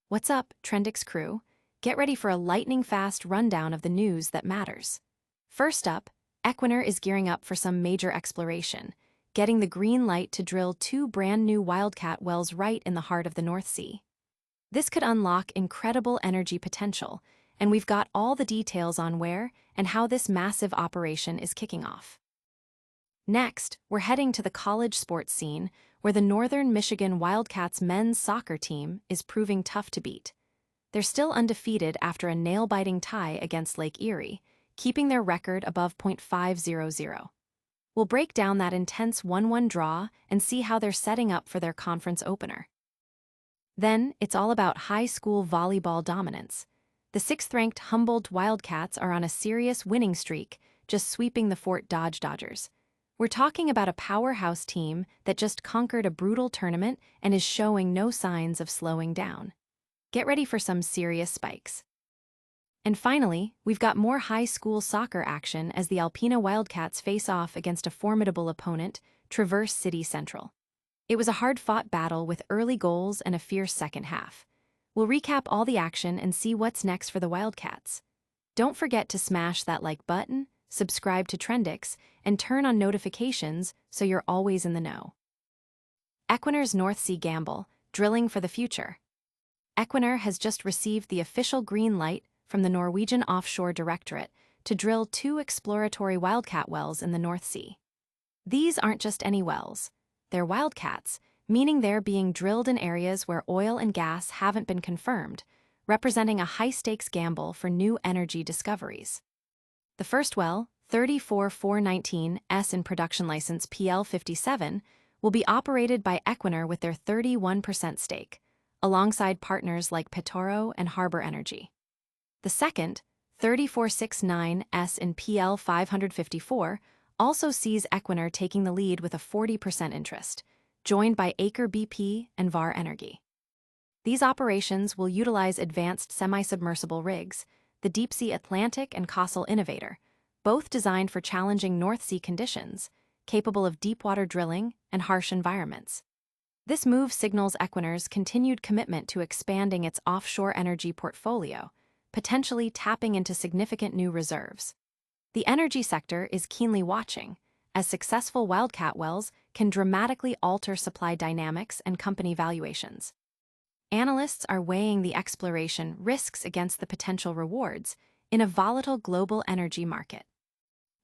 What's up, Trendix crew? Get ready for a lightning-fast rundown of the news that matters. First up, Equinor is gearing up for some major exploration, getting the green light to drill two brand-new Wildcat wells right in the heart of the North Sea. This could unlock incredible energy potential, and we've got all the details on where and how this massive operation is kicking off. Next, we're heading to the college sports scene, where the Northern Michigan Wildcats men's soccer team is proving tough to beat. They're still undefeated after a nail-biting tie against Lake Erie, keeping their record above .500. We'll break down that intense 1-1 draw and see how they're setting up for their conference opener. Then, it's all about high school volleyball dominance. The 6th-ranked Humboldt Wildcats are on a serious winning streak, just sweeping the Fort Dodge Dodgers. We're talking about a powerhouse team that just conquered a brutal tournament and is showing no signs of slowing down. Get ready for some serious spikes. And finally, we've got more high school soccer action as the Alpena Wildcats face off against a formidable opponent, Traverse City Central. It was a hard-fought battle with early goals and a fierce second half. We'll recap all the action and see what's next for the Wildcats. Don't forget to smash that like button, subscribe to Trendix, and turn on notifications so you're always in the know. Equinor's North Sea gamble, drilling for the future. Equinor has just received the official green light from the Norwegian Offshore Directorate to drill two exploratory Wildcat wells in the North Sea. These aren't just any wells. They're Wildcats, meaning they're being drilled in areas where oil and gas haven't been confirmed, representing a high-stakes gamble for new energy discoveries. The first well, 34419S in production license PL57, will be operated by Equinor with their 31% stake, alongside partners like Petoro and Harbor Energy. The second, 3469S in PL554, also sees Equinor taking the lead with a 40% interest, joined by Aker BP and Vår Energi. These operations will utilize advanced semi-submersible rigs, the Deep-Sea Atlantic and Castle Innovator, both designed for challenging North Sea conditions, capable of deep-water drilling and harsh environments. This move signals Equinor's continued commitment to expanding its offshore energy portfolio, potentially tapping into significant new reserves. The energy sector is keenly watching, as successful Wildcat wells can dramatically alter supply dynamics and company valuations. Analysts are weighing the exploration risks against the potential rewards in a volatile global energy market.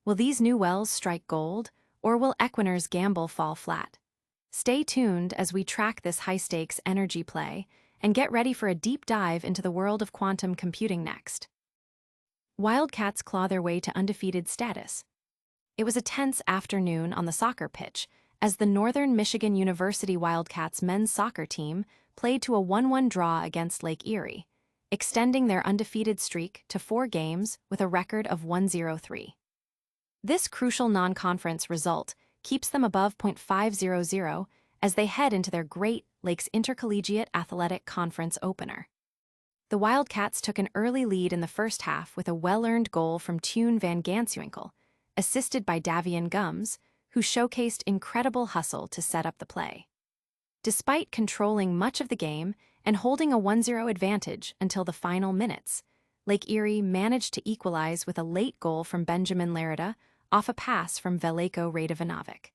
Will these new wells strike gold, or will Equinor's gamble fall flat? Stay tuned as we track this high-stakes energy play and get ready for a deep dive into the world of quantum computing next. Wildcats claw their way to undefeated status. It was a tense afternoon on the soccer pitch as the Northern Michigan University Wildcats men's soccer team played to a 1-1 draw against Lake Erie, extending their undefeated streak to 4 games with a record of 1-0-3. This crucial non-conference result keeps them above .500 as they head into their Great Lakes Intercollegiate Athletic Conference opener. The Wildcats took an early lead in the first half with a well-earned goal from Tune van Ganswinkel, assisted by Davian Gums, who showcased incredible hustle to set up the play. Despite controlling much of the game and holding a 1-0 advantage until the final minutes, Lake Erie managed to equalize with a late goal from Benjamin Lerida off a pass from Veliko Radovanovic.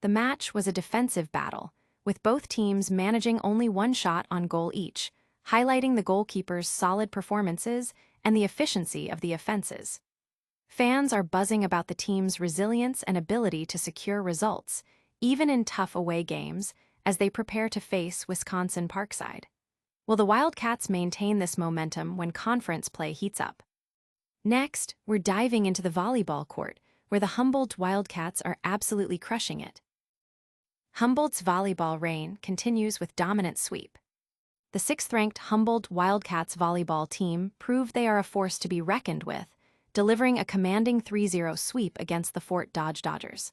The match was a defensive battle, with both teams managing only one shot on goal each, highlighting the goalkeepers' solid performances and the efficiency of the offenses. Fans are buzzing about the team's resilience and ability to secure results, even in tough away games, as they prepare to face Wisconsin Parkside. Will the Wildcats maintain this momentum when conference play heats up? Next, we're diving into the volleyball court, where the Humboldt Wildcats are absolutely crushing it. Humboldt's volleyball reign continues with dominant sweep. The 6th-ranked Humboldt Wildcats volleyball team proved they are a force to be reckoned with, delivering a commanding 3-0 sweep against the Fort Dodge Dodgers.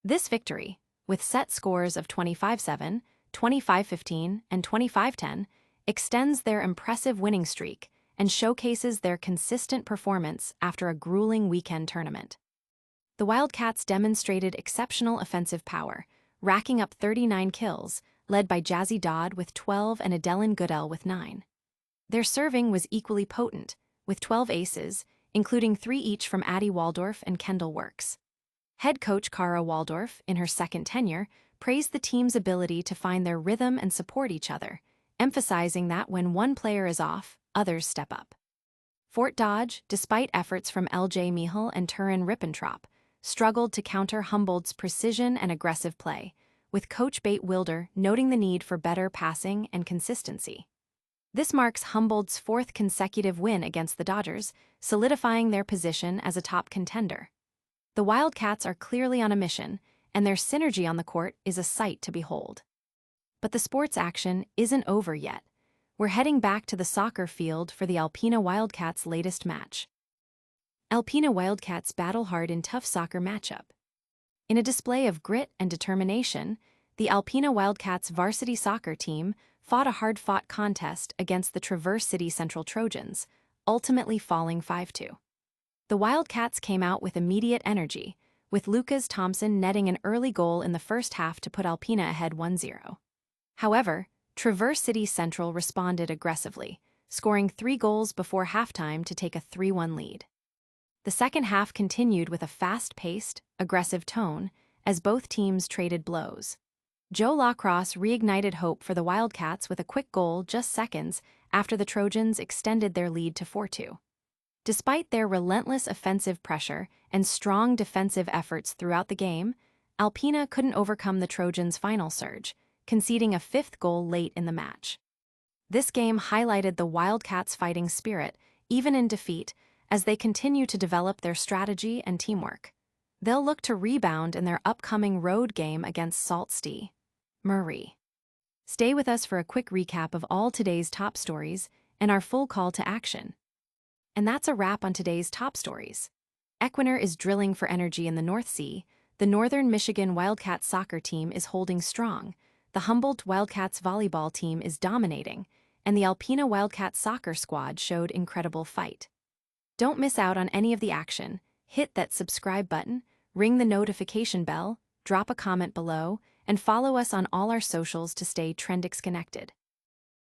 This victory, with set scores of 25-7, 25-15, and 25-10, extends their impressive winning streak and showcases their consistent performance after a grueling weekend tournament. The Wildcats demonstrated exceptional offensive power, racking up 39 kills, led by Jazzy Dodd with 12 and Adeline Goodell with 9. Their serving was equally potent, with 12 aces, including 3 each from Addie Waldorf and Kendall Works. Head coach Cara Waldorf, in her second tenure, praised the team's ability to find their rhythm and support each other, emphasizing that when one player is off, others step up. Fort Dodge, despite efforts from L.J. Mihal and Turin Rippentrop, struggled to counter Humboldt's precision and aggressive play, with coach Bate Wilder noting the need for better passing and consistency. This marks Humboldt's 4th consecutive win against the Dodgers, solidifying their position as a top contender. The Wildcats are clearly on a mission, and their synergy on the court is a sight to behold. But the sports action isn't over yet. We're heading back to the soccer field for the Alpena Wildcats' latest match. Alpena Wildcats battle hard in tough soccer matchup. In a display of grit and determination, the Alpena Wildcats varsity soccer team fought a hard-fought contest against the Traverse City Central Trojans, ultimately falling 5-2. The Wildcats came out with immediate energy, with Lucas Thompson netting an early goal in the first half to put Alpena ahead 1-0. However, Traverse City Central responded aggressively, scoring 3 goals before halftime to take a 3-1 lead. The second half continued with a fast-paced, aggressive tone as both teams traded blows. Joe Lacrosse reignited hope for the Wildcats with a quick goal just seconds after the Trojans extended their lead to 4-2. Despite their relentless offensive pressure and strong defensive efforts throughout the game, Alpena couldn't overcome the Trojans' final surge, conceding a 5th goal late in the match. This game highlighted the Wildcats' fighting spirit, even in defeat, as they continue to develop their strategy and teamwork. They'll look to rebound in their upcoming road game against Sault Ste. Marie. Stay with us for a quick recap of all today's top stories and our full call to action. And that's a wrap on today's top stories. Equinor is drilling for energy in the North Sea, the Northern Michigan Wildcats soccer team is holding strong, the Humboldt Wildcats volleyball team is dominating, and the Alpena Wildcats soccer squad showed incredible fight. Don't miss out on any of the action. Hit that subscribe button, ring the notification bell, drop a comment below, and follow us on all our socials to stay Trendix connected.